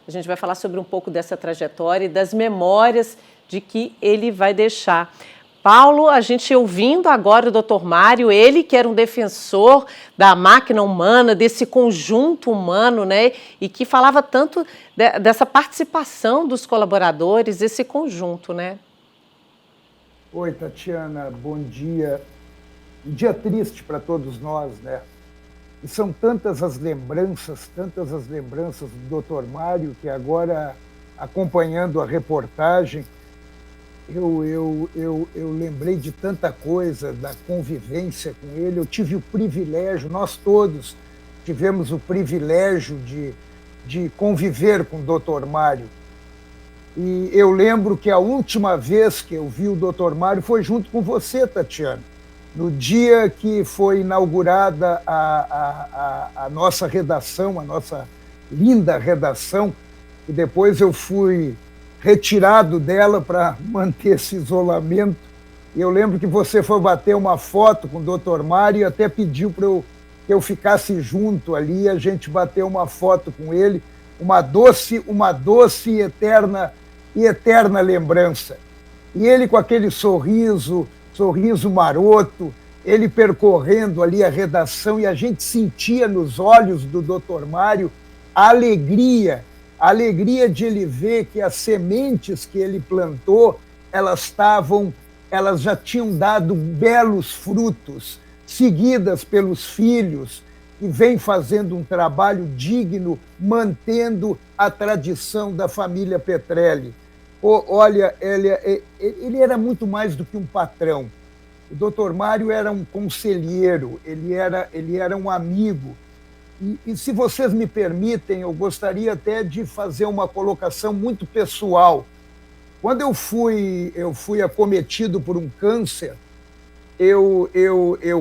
A gente vai falar sobre um pouco dessa trajetória e das memórias de que ele vai deixar. Paulo, a gente ouvindo agora o Dr. Mário, ele que era um defensor da máquina humana, desse conjunto humano, né? E que falava tanto dessa participação dos colaboradores, desse conjunto, né? Oi, Tatiana, bom dia. Um dia triste para todos nós, né? E são tantas as lembranças do Dr. Mário, que agora, acompanhando a reportagem, eu lembrei de tanta coisa, da convivência com ele. Eu tive o privilégio, nós todos tivemos o privilégio de conviver com o Dr. Mário. E eu lembro que a última vez que eu vi o Dr. Mário foi junto com você, Tatiana, no dia que foi inaugurada a nossa redação, a nossa linda redação, e depois eu fui retirado dela para manter esse isolamento. E eu lembro que você foi bater uma foto com o Dr. Mário e até pediu para que eu ficasse junto ali, e a gente bateu uma foto com ele, uma doce e eterna lembrança. E ele com aquele sorriso maroto, ele percorrendo ali a redação, e a gente sentia nos olhos do Dr. Mário a alegria de ele ver que as sementes que ele plantou, elas já tinham dado belos frutos, seguidas pelos filhos, e vem fazendo um trabalho digno, mantendo a tradição da família Petrelli. Olha, ele era muito mais do que um patrão. O Dr. Mário era um conselheiro, ele era um amigo. E se vocês me permitem, eu gostaria até de fazer uma colocação muito pessoal. Quando eu fui acometido por um câncer,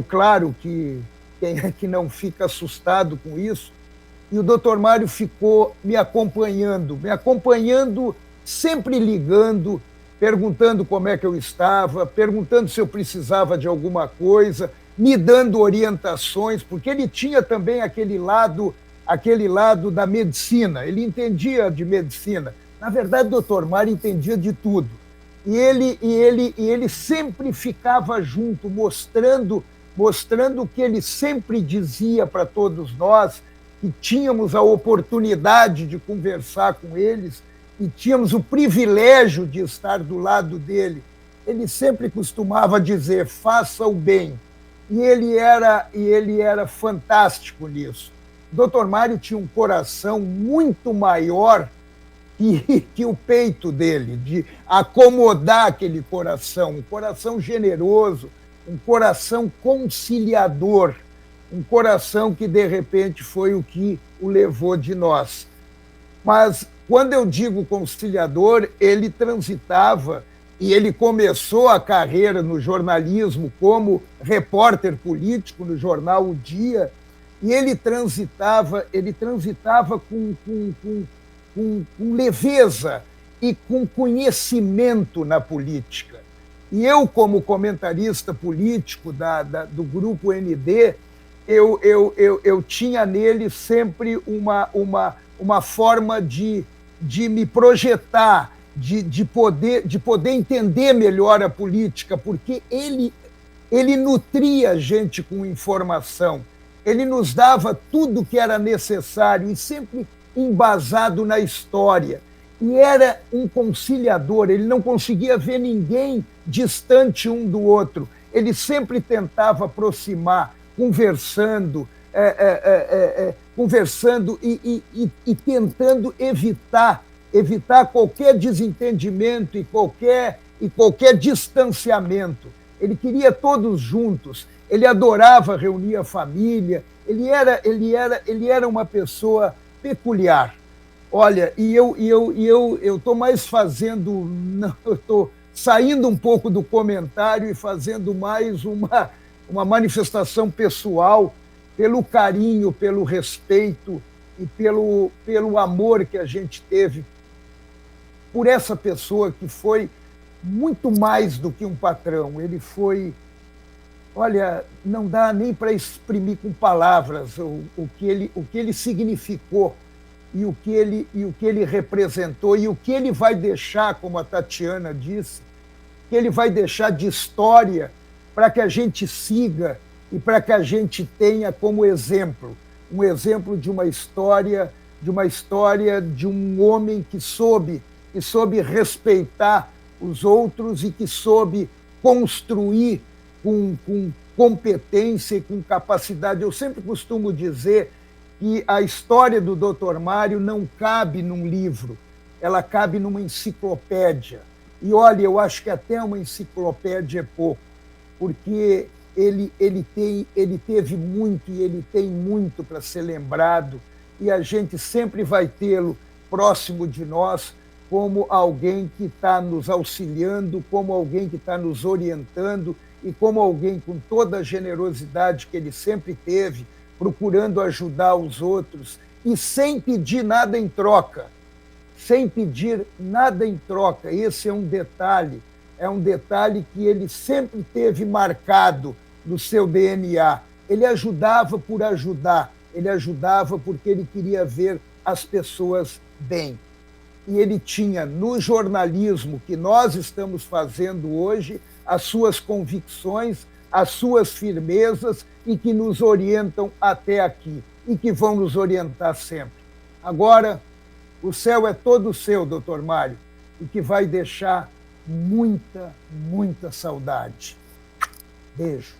claro que quem é que não fica assustado com isso, e o Dr. Mário ficou me acompanhando, sempre ligando, perguntando como é que eu estava, perguntando se eu precisava de alguma coisa, me dando orientações, porque ele tinha também aquele lado da medicina, ele entendia de medicina. Na verdade, o Dr. Mário entendia de tudo. E ele sempre ficava junto, mostrando o que ele sempre dizia para todos nós, que tínhamos a oportunidade de conversar com eles, e tínhamos o privilégio de estar do lado dele. Ele sempre costumava dizer, faça o bem. E ele era fantástico nisso. O Dr. Mário tinha um coração muito maior que o peito dele, de acomodar aquele coração, um coração generoso, um coração conciliador, um coração que, de repente, foi o que o levou de nós. Mas, quando eu digo conciliador, ele transitava, e ele começou a carreira no jornalismo como repórter político no jornal O Dia, e ele transitava com leveza e com conhecimento na política. E eu, como comentarista político do Grupo ND, eu tinha nele sempre uma forma de me projetar, de poder entender melhor a política, porque ele nutria a gente com informação, ele nos dava tudo o que era necessário, e sempre embasado na história. E era um conciliador, ele não conseguia ver ninguém distante um do outro, ele sempre tentava aproximar, conversando e tentando evitar qualquer desentendimento e qualquer distanciamento. Ele queria todos juntos, ele adorava reunir a família, ele era uma pessoa peculiar. Olha, eu estou mais fazendo, eu estou saindo um pouco do comentário e fazendo mais uma manifestação pessoal pelo carinho, pelo respeito e pelo amor que a gente teve por essa pessoa que foi muito mais do que um patrão. Ele foi, olha, não dá nem para exprimir com palavras o que ele significou. e o que ele representou e o que ele vai deixar, como a Tatiana disse, que ele vai deixar de história para que a gente siga e para que a gente tenha como exemplo, um exemplo de uma história de um homem que soube respeitar os outros e que soube construir com competência e com capacidade. Eu sempre costumo dizer que a história do Dr. Mário não cabe num livro, ela cabe numa enciclopédia. E olha, eu acho que até uma enciclopédia é pouco, porque ele teve muito e ele tem muito para ser lembrado, e a gente sempre vai tê-lo próximo de nós como alguém que está nos auxiliando, como alguém que está nos orientando e como alguém com toda a generosidade que ele sempre teve, procurando ajudar os outros e sem pedir nada em troca. Sem pedir nada em troca. Esse é um detalhe que ele sempre teve marcado no seu DNA. Ele ajudava por ajudar, ele ajudava porque ele queria ver as pessoas bem. E ele tinha no jornalismo que nós estamos fazendo hoje as suas convicções, as suas firmezas e que nos orientam até aqui e que vão nos orientar sempre. Agora, o céu é todo seu, Dr. Mário, e que vai deixar muita, muita saudade. Beijo.